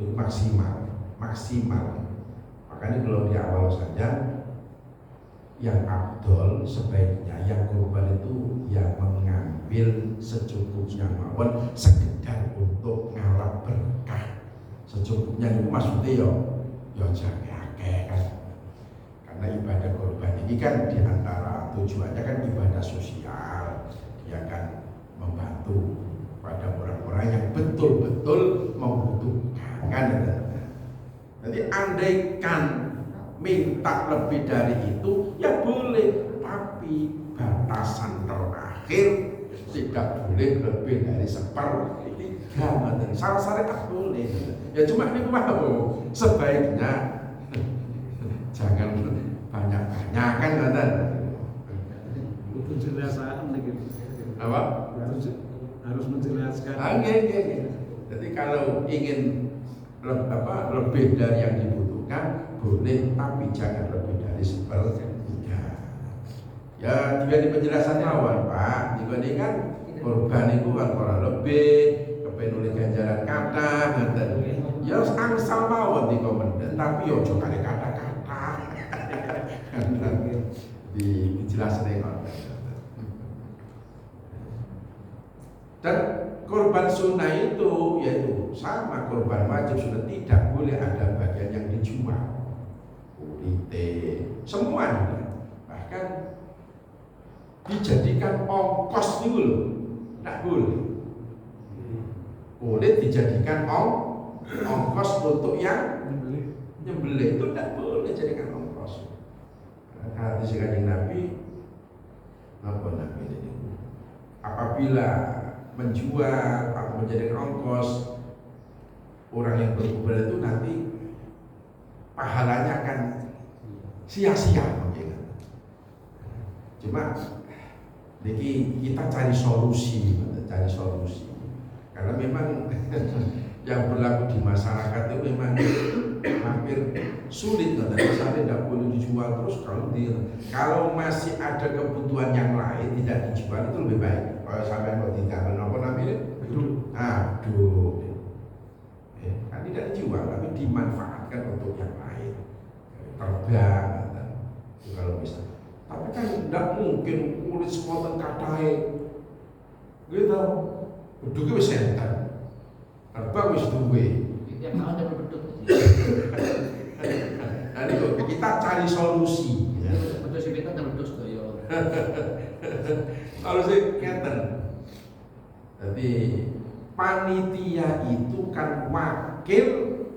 itu maksimal. Makanya kalau di awal saja yang afdol sebaiknya yang kurban itu yang mengambil secukupnya mawon sekedar untuk ngalap berkah. Secukupnya itu maksudnya ya jaga kan. Karena ibadah kurban ini kan diantara tujuannya kan ibadah sosial, dia kan membantu pada orang-orang yang betul-betul membutuhkan kan. Jadi andaikan minta lebih dari itu ya boleh, tapi batasan terakhir tidak boleh lebih dari 1/3. Salah tak boleh. Ya cuma ini mau sebaiknya jangan banyak-banyak kan kan. Penjelasan gitu. Apa? Harus menjelaskan. Okay. Jadi kalau ingin lebih dari yang dibutuhkan boleh, tapi jangan lebih dari 1/3. Ya juga di penjelasan awal Pak, juga ini kan korban itu kan orang lebih kepenulih ganjaran kata ya angsal mawon di komen, tapi yo juga ada kata-kata di penjelasan ini. Dan korban sunnah itu yaitu sama korban wajib sudah tidak boleh ada bagian yang dijual, kulite, semuanya bahkan dijadikan ongkos itu loh, tidak boleh. Boleh dijadikan ongkos untuk yang nyembelih itu tidak boleh jadikan ongkos. Hadis Kanjeng Nabi apa Nabi ini? Apabila menjual atau menjadikan ongkos orang yang berkorban itu nanti pahalanya akan sia-sia mungkin. Cuma jadi kita cari solusi karena memang yang berlaku di masyarakat itu memang hampir sulit, misalnya tidak boleh dijual terus. Kalau masih ada kebutuhan yang lain tidak dijual itu lebih baik. Kalau sampai mau tinggal apa namanya aduh kan tidak dijual tapi dimanfaatkan untuk yang lain, terbang kalau bisa. Tapi kan tidak mungkin kulit semua katai gitu, beduknya wis enten, terbang wis duwe. Yang mau ada beduk. Nah itu kita cari solusi. Beduk si kita ada beduk doyo. Kalau saya ngeten, jadi panitia itu kan wakil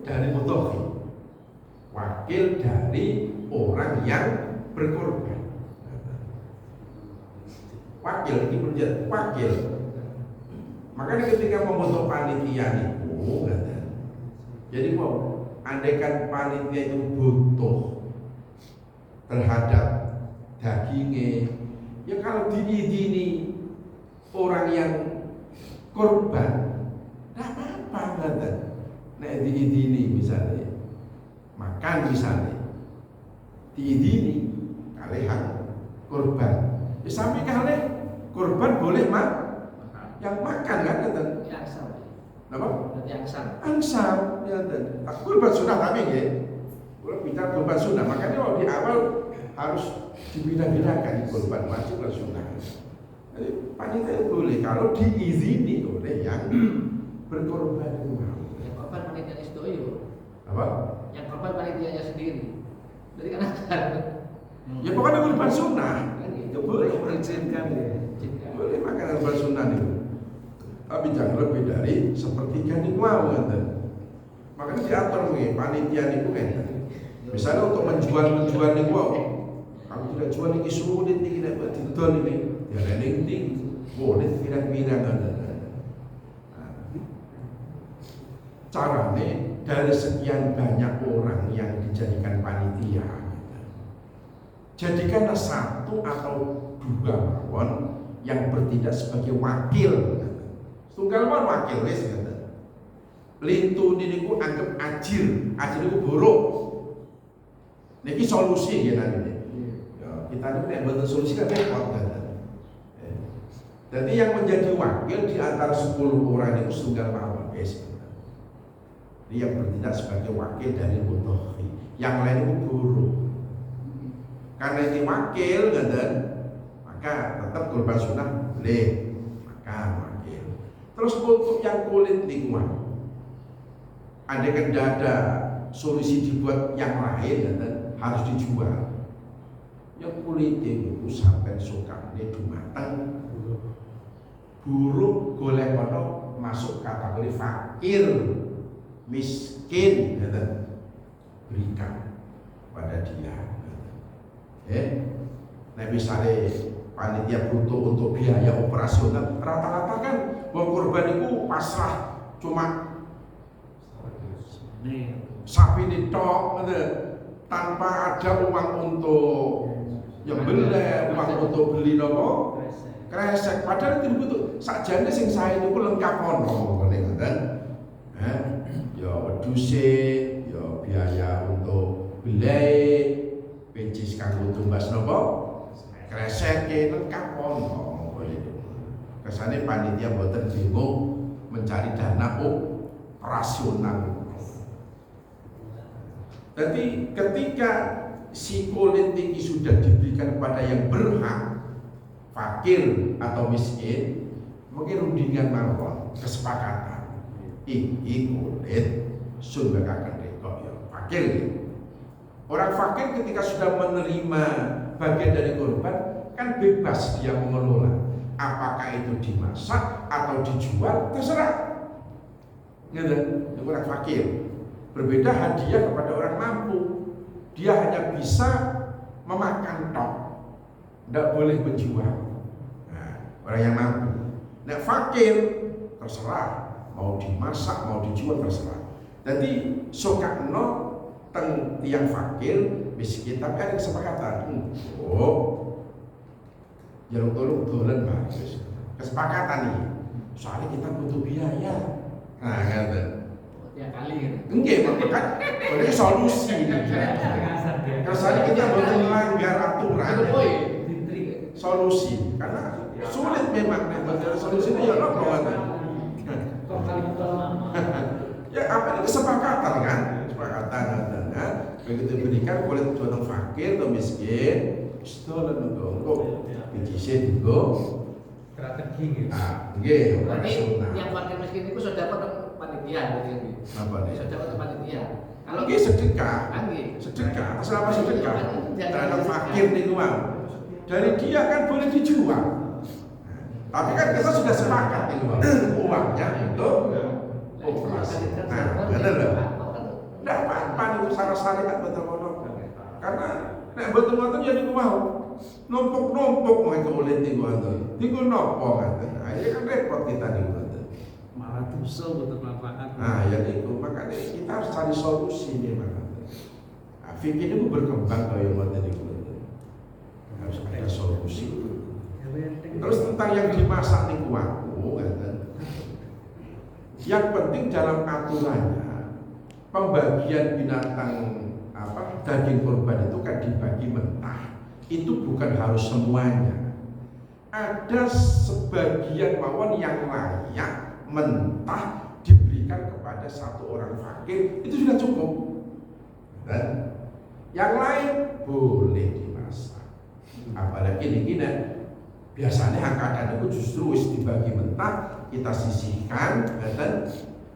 dari mudhofi, wakil dari orang yang berkorban. Wakil ini berjat wakil. Makanya ketika membentuk panitia itu, jadi mau andaikan panitia itu butuh terhadap dagingnya, ya kalau diizini orang yang korban, tidak apa-apa nek diizini misalnya makan misalnya diizini kalian korban, ya sampai kalian korban boleh yang makan kan kata Angsal. apa? Angsal. Ya korban sunnah tapi ya. Kalau bicara korban sunnah, makanya di awal harus dibeda-bedakan korban wajib dan sunnah. Jadi panitia boleh kalau diizini oleh yang berkorban itu mau. Yang korban panitianya sedoyo. Apa? Yang korban panitianya sendiri. Dari kan ada. Ya pokoknya korban sunnah. Itu Ya boleh mengizinkan ya. boleh makan korban sunnah itu. Tapi jangan lebih dari 1/3 itu mau kan. Makanya diatur nih panitia itu kan. Misalnya untuk menjual ini wow, kalau tidak jual ini sulit nih kita buat didol ini, ya reneng tinggi, boleh pirang-pirang ada. Caranya dari sekian banyak orang yang dijadikan panitia, jadikanlah 1 atau 2 mawon yang bertindak sebagai wakil. Tunggal mawon wakil wis kata. Lintu niku anggap ajir niku buruk. Niki solusi ya nanti. Ya, kita ini nek mboten solusi kan repot kan. Jadi yang menjadi wakil di antara 10 orang itu tunggal mawon guys. Ini yang bertindak sebagai wakil dari mudhohi. Yang lain itu guru. Karena ini wakil, maka tetap kurban sunnah boleh. Maka wakil. Terus untuk yang kulit lingkungan, ada kan ada solusi dibuat yang lain, harus dijual. Yang kulit itu sampai suka ini dumateng buruk golek ono masuk kategori fakir miskin, berikan pada dia. Nah misalnya panitia butuh untuk biaya operasional, rata-rata kan wong korban itu pasrah cuma sapi ditok, tanpa ada uang untuk nyembelih, uang untuk beli nopo kresek. Padahal itu butuh sakjane sing sae niku lengkap ono ngene kan. Ya wedhuse, ya biaya untuk beli pencis kanggo tumbas nopo kresek lengkap ono. Kesane panitia mboten bingung mencari dana operasional. Jadi ketika si kulit tinggi sudah diberikan kepada yang berhak, fakir atau miskin, mungkin rundingan mawon kesepakatan. Iki kulit sudah akan rekok ya fakir. Orang fakir ketika sudah menerima bagian dari korban, kan bebas dia mengelola. Apakah itu dimasak atau dijual terserah. Gitu, orang fakir. Berbeda hadiah kepada orang mampu, dia hanya bisa memakan tok, tidak boleh menjual. Nah, orang yang mampu. Nah fakir terserah, mau dimasak, mau dijual terserah. Jadi sokakno teng tiang fakir, miskin tapi ada kesepakatan. Jalur tolong dolen bagus. Kesepakatan nih, soalnya kita butuh biaya. Nah kan. Ya kali kan. Enggak, kan ada solusi. Kesannya kita betul melanggar aturan. Solusi, karena sulit memang betul solusinya ya apa kan? Kok kali lama? Ya apa ini kesepakatan kan? Kesepakatan kan? Begitu diberikan oleh orang fakir atau miskin, setelah untuk BCC juga strategi gitu. Ah, nggih, Berarti yang fakir miskin itu sudah dapat panitia berarti. apa nih? Sudah dapat panitia. Kalau Nggih sedekah. nggih. Sedekah, selama sedekah terhadap fakir nih uang. Dari dia kan boleh dijual. Tapi kan kita sudah sepakat nih uangnya itu operasi. Nah, benar loh. Tidak apa-apa nih usaha syariat betul-betul. Karena nek betul-betul ya niku mau numpuk-numpuk mau kemuliaan niku ngoten. Niku nopo ngoten. Akhirnya kan repot kita niku ngoten. Malah dosa betul manfaat. Nah, ya niku makanya kita harus cari solusi nih makanya. Nah, fikih niku berkembang kaya ngoten niku. Harus ada solusi. Terus tentang yang dimasak niku aku ngoten. Yang penting dalam aturannya pembagian binatang daging korban itu kan dibagi mentah. Itu bukan harus semuanya. Ada sebagian mawon yang layak mentah diberikan kepada satu orang fakir, itu sudah cukup. Dan yang lain boleh dimasak. Apalagi ini biasanya angkatan itu justru dibagi mentah, kita sisihkan dan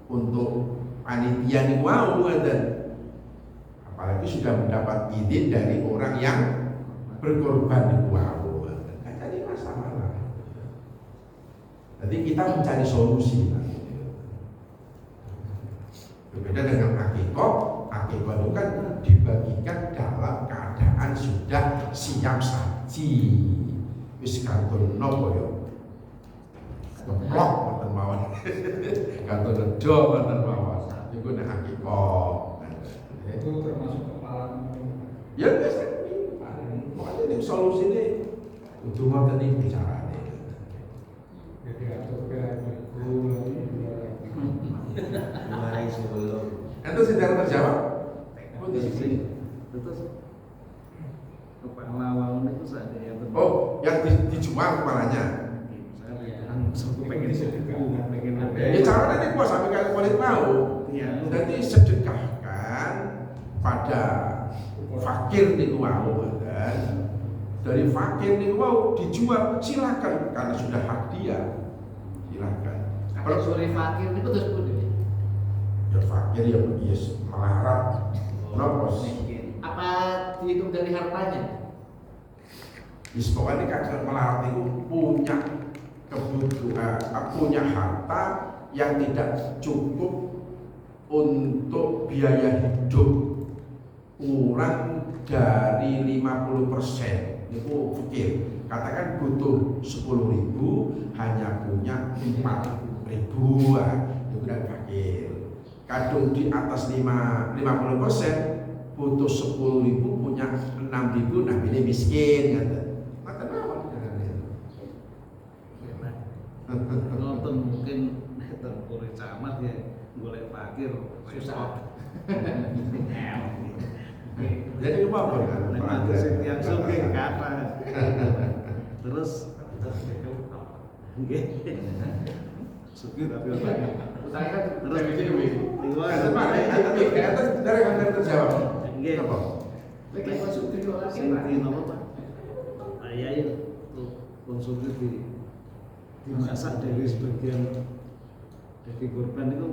untuk panitia ini mau dan apalagi sudah mendapat izin dari orang yang berkorban di wow, nggak jadi masalah. Jadi kita mencari solusi. Berbeda dengan akikah itu kan dibagikan dalam keadaan sudah siap saji. Wis kantun nopo yo. Keplok wonten mawon. Kantun redo wonten mawon. Iku nek akikah. Itu termasuk kepala. Ya biasa. Pokoknya ini solusi ini untuk ngoten iki bicarane. Jadi atur ke Mulai sebelum Itu sudah terjawab? Oh di sini. Terus kepala lawan itu ada yang Oh, yang dijual kepalanya. saya pengen sedekah, pengen Ya caranya ini gua sampai kalian kulit mau. Iya. Jadi sedekahkan pada fakir niku wau kan. Dari fakir niku wau dijual silakan karena sudah hak dia. Silakan. Kalau sore fakir itu terus pun Ya fakir ya yes, melarat. Kenapa? apa dihitung dari hartanya? Yes, pokoknya kakak melarat itu punya kebutuhan, punya harta yang tidak cukup untuk biaya hidup kurang dari 50%. Itu fakir. Katakan butuh 10.000 hanya punya 4.000, itu udah fakir. Kadung di atas 50% butuh 10.000 punya 6.000, nah ini miskin kata. Maka kenapa? Nonton mungkin oleh camat ya golek fakir Susah. Jadi apa kan? Memang sing yang sugih kata. Terus nggih. Sugih tapi apa? Utangnya kan Terus Kata Pak, kata dari kantor terjawab. nggih. Apa? lagi konsumsi dua lagi Sing Pak. di napa Pak? Ayah itu konsumsi dimasak dari sebagian daging korban itu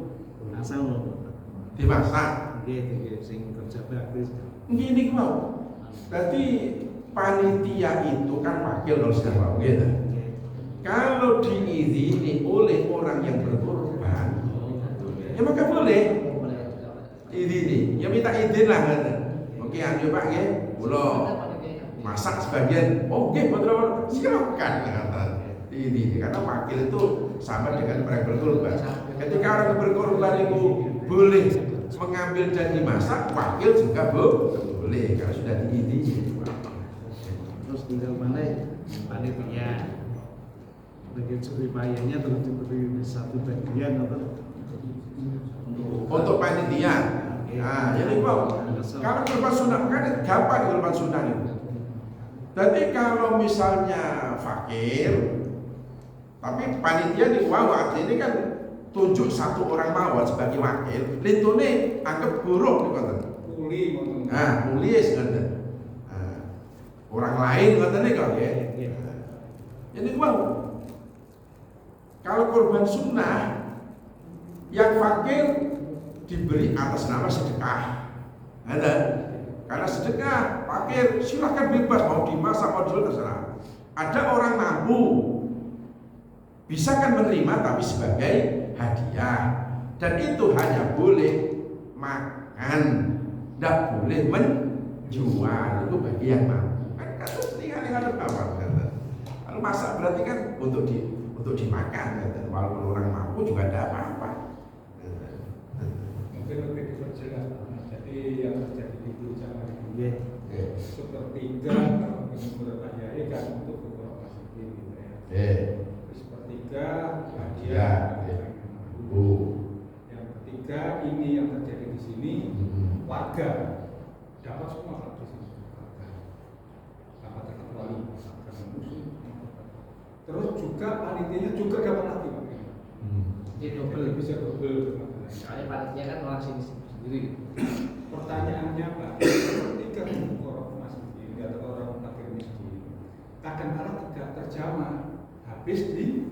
asal loh. Dimasak. Nggih, sing kerja bakti. Gini mau. Berarti panitia itu kan wakil kalau sudah mau gitu. Kalau diizini oleh orang yang berkorban, ya maka boleh. Izini, ya minta izin lah kan. Oke, anu Pak ya, belum masak sebagian. Oke, betul silakan kata. Ini karena wakil itu sama dengan orang berkorban. Ketika orang berkorban itu boleh mengambil dan dimasak, wakil juga boleh kalau sudah diizini. Terus tinggal mana panitia bagian suri payahnya terus diberi satu bagian atau Untuk panitia. Nah, jadi mau kalau korban sunnah kan gampang korban sunnah itu. Jadi kalau misalnya fakir, tapi panitia di wawat ini kan tunjuk satu orang mawar sebagai wakil, lintune anggap buruk ngoten. kuli Nah, mulis ngoten. Nah, orang lain ngoten nih kok ya. Jadi wow. Kalau korban sunnah yang fakir diberi atas nama sedekah. Ada. Karena sedekah fakir silakan bebas mau dimasak mau dijual terserah. Ada orang mampu bisa kan menerima tapi sebagai hadiah dan itu hanya boleh makan, tidak boleh menjual, itu bagi yang mampu. Kan kata tinggal yang ada apa kata. Kalau masak berarti kan untuk dimakan kata. Walaupun orang mampu juga tidak apa-apa. Mungkin lebih diperjelas. Jadi yang terjadi di Jawa ini sepertiga kalau menurut Pak Yai kan untuk beberapa masjid gitu ya. Sepertiga hadiah. Yang ketiga ini yang terjadi di sini warga dapat semua kalau di sini warga tanpa terkecuali warga muslim. Terus juga panitianya juga dapat lagi Pak. Jadi double. Bisa double. Soalnya panitia kan orang sini sendiri. Pertanyaannya Pak, ketika orang masjid atau orang fakir miskin, kadang-kadang tidak terjamah habis di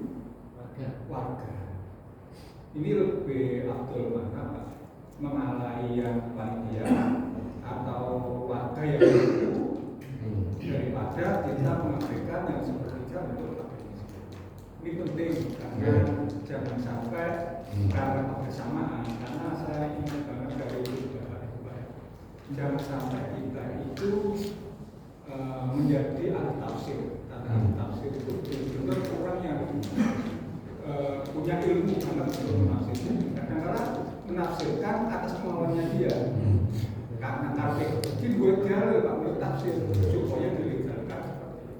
warga. Ini lebih afdol mana Pak? Mengalai yang panitia atau warga yang mampu daripada kita mengabaikan yang sepertiga untuk fakir miskin. Ini penting karena jangan sampai karena kebersamaan. Karena saya ingat banget dari jangan sampai kita itu menjadi ahli tafsir. Karena ahli tafsir itu benar-benar orang yang punya ilmu karena menafsirkan. Kadang-kadang menafsirkan atas kemauannya dia. Karena kafir mungkin buat dia Pak bertafsir supaya dilegalkan seperti itu.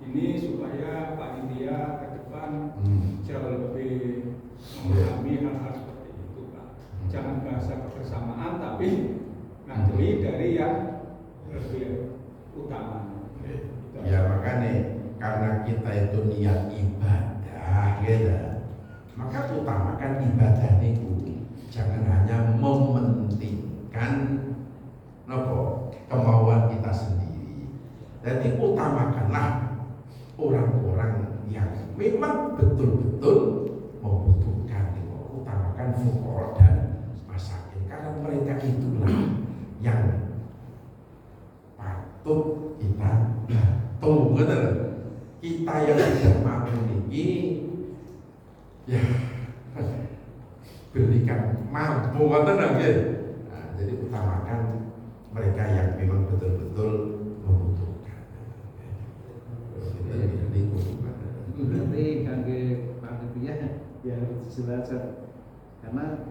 Ini supaya panitia ke depan jauh lebih memahami hal-hal seperti itu Pak. Jangan bahasa kebersamaan tapi ngajeli dari yang lebih utama. Ya makanya karena kita itu niat ibadah gitu, maka utamakan ibadah itu. Jangan hanya mementingkan kemauan kita sendiri. Jadi utamakanlah orang-orang yang memang betul-betul membutuhkan. Utamakan fuqara dan masakin, karena mereka itulah yang patut kita bantu. Kita yang tidak mampu ini, ya berikan mampu, jadi utamakan mereka yang memang betul-betul membutuhkan. Berarti kangge panitia ya harus dijelaskan, karena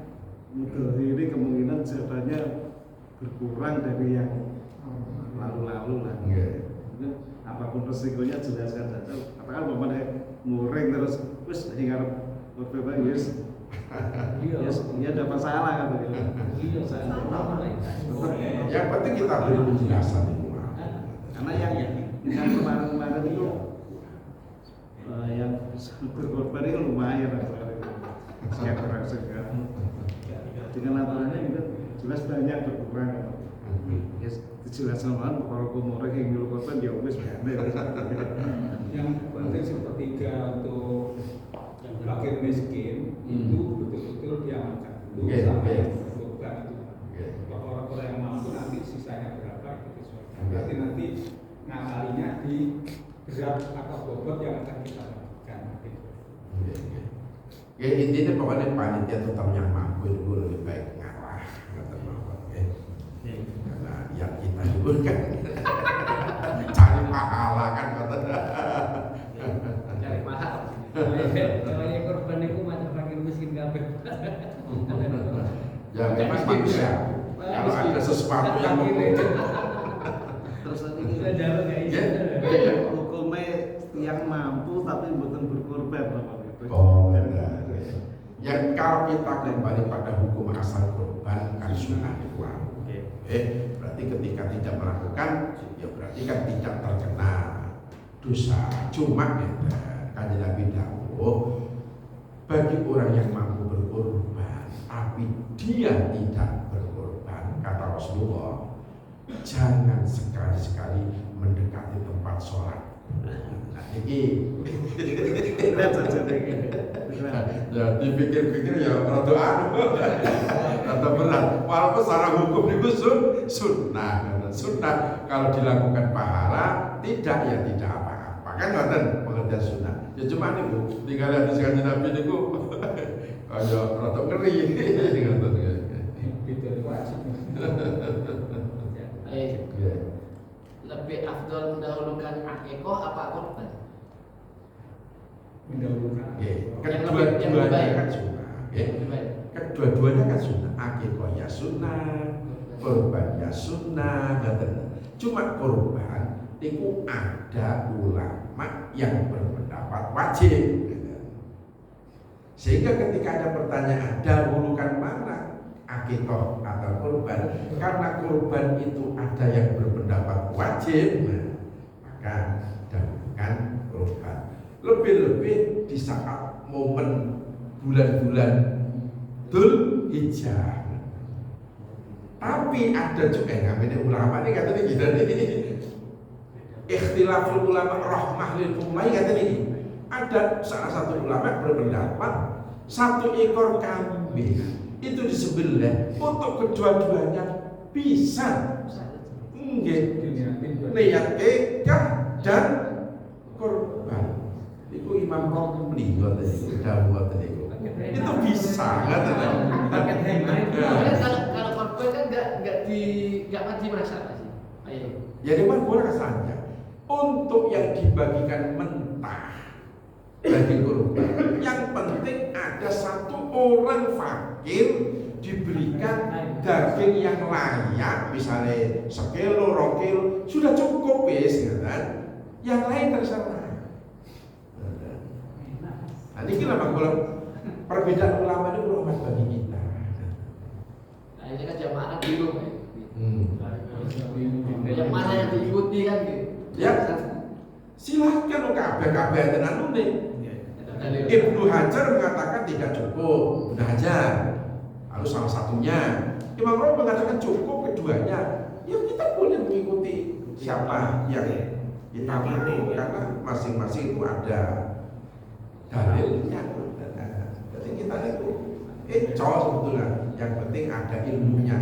model ini kemungkinan jawabannya berkurang dari yang lalu-lalu lah. Apapun resikonya jelaskan saja. Katakan umpamanya ngoreng terus hingga beberapa yes, dia ada masalah kan begitu. Yang penting kita beri penjelasan itu. Karena yang kemarin-kemarin itu yang berkorban itu lumayan sekarang dengan aturannya itu jelas banyak berkurang. Ya dijelaskan kan kalau komorek yang nyuruh korban ya wis Yang penting sepertiga untuk fakir miskin itu betul-betul diamankan dulu sampai berkorban itu. Kalau orang-orang yang mampu nanti sisanya berapa itu disesuaikan. Berarti nanti ngakalinya di berat atau bobot yang akan kita lakukan. Ya intinya pokoknya panitia tetap yang mampu itu lebih baik ngalah, karena yang kita dulu kan cari pahala kan Cari mahal. Namanya korban itu macam fakir miskin kabeh. ya memang manusia. Kalau ada sesuatu yang terus ini jalan kayak hukumnya yang mampu tapi bukan berkorban apa gitu. Oh benar. Yang kalau kita kembali pada hukum asal korban kan sunnah Islam. Berarti ketika tidak melakukan, ya berarti kan tidak terkena dosa. Cuma ya, Kanjeng Nabi dawuh, bagi orang yang mampu berkorban, tapi dia tidak berkorban, kata Rasulullah, jangan sekali-sekali mendekati tempat sholat. Nah, ini ya dipikir-pikir ya rada rada berat. Walaupun secara hukum itu sunnah. Sunnah kalau dilakukan pahala, tidak ya tidak apa-apa. Kan ngoten pengertian sunnah. Ya cuma niku tinggal lihat Kanjeng Nabi niku kaya rada ngeri ngoten. Itu wajib. Lebih afdol mendahulukan akikoh apa korban? Mendahulukan. Kedua-duanya kan sunnah. Kedua-duanya kan sunnah. Akikoh ya sunnah, korban ya sunnah. Cuma korban itu ada ulama yang berpendapat wajib. Sehingga ketika ada pertanyaan dahulukan mana, akikoh atau korban, karena korban itu ada yang berpendapat wajib, maka dahulukan korban. Lebih-lebih di saat momen bulan-bulan Dzul Hijjah. Tapi ada juga yang namanya ulama ini katanya gitu nih. Ikhtilaful ulama rahmah lil ummah katanya ini. Ada salah satu ulama berpendapat satu ekor kambing itu disembelih untuk kedua-duanya bisa niat ekah dan korban. Itu Imam Romli itu bisa nggak kalau korban kan nggak mati masalah sih. Ya memang boleh saja untuk yang dibagikan mentah daging korban. Yang penting ada satu orang fakir diberikan daging yang layak, misalnya sekilo, 2 kilo, sudah cukup wis, kan? Yang lain terserah. Nah, ini kenapa kalau perbedaan ulama itu rahmat bagi kita. Nah ini kan jamaah bingung yang mana yang diikuti kan gitu. Ya, silahkan kabeh tenan nih. Ibnu Hajar mengatakan tidak cukup. Ibnu Hajar harus salah satunya. Imam Nawawi mengatakan cukup keduanya. Ya kita boleh mengikuti siapa yang kita mau, karena masing-masing itu ada dalilnya. Jadi kita itu cowok sebetulnya, yang penting ada ilmunya,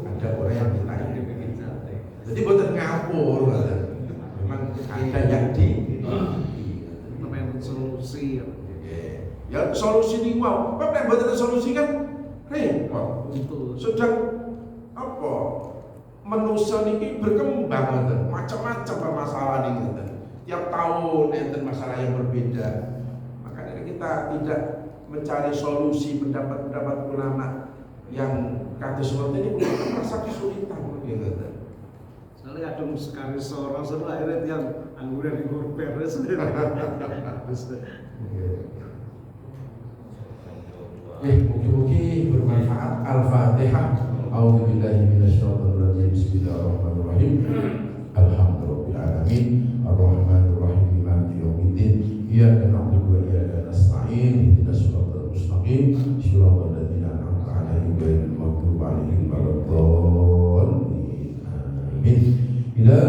ada orang yang kita ini. Jadi bukan ngapur, memang ada yang Memang solusi. ya solusi ini wow, apa buat ada solusi kan repot. Sedang apa manusia ini berkembang, macam-macam masalah ini, tiap tahun enten masalah yang berbeda. Makanya kita tidak mencari solusi pendapat-pendapat ulama yang kata seperti ini, bukan merasa kesulitan gitu. Soalnya adem sekali seorang semua akhirnya yang angguran di korban Mugi-mugi bermanfaat. Al-Fatihah. A'udzubillahi minasyaitonir rajim. Bismillahirrahmanirrahim. Alhamdulillahirabbil alamin. Arrahmanir rahim. Maliki yaumiddin. Iyyaka na'budu wa iyyaka nasta'in. Ihdinas siratal mustaqim. Shiratal ladzina an'amta 'alaihim ghairil maghdubi 'alaihim waladdallin. Amin. Ila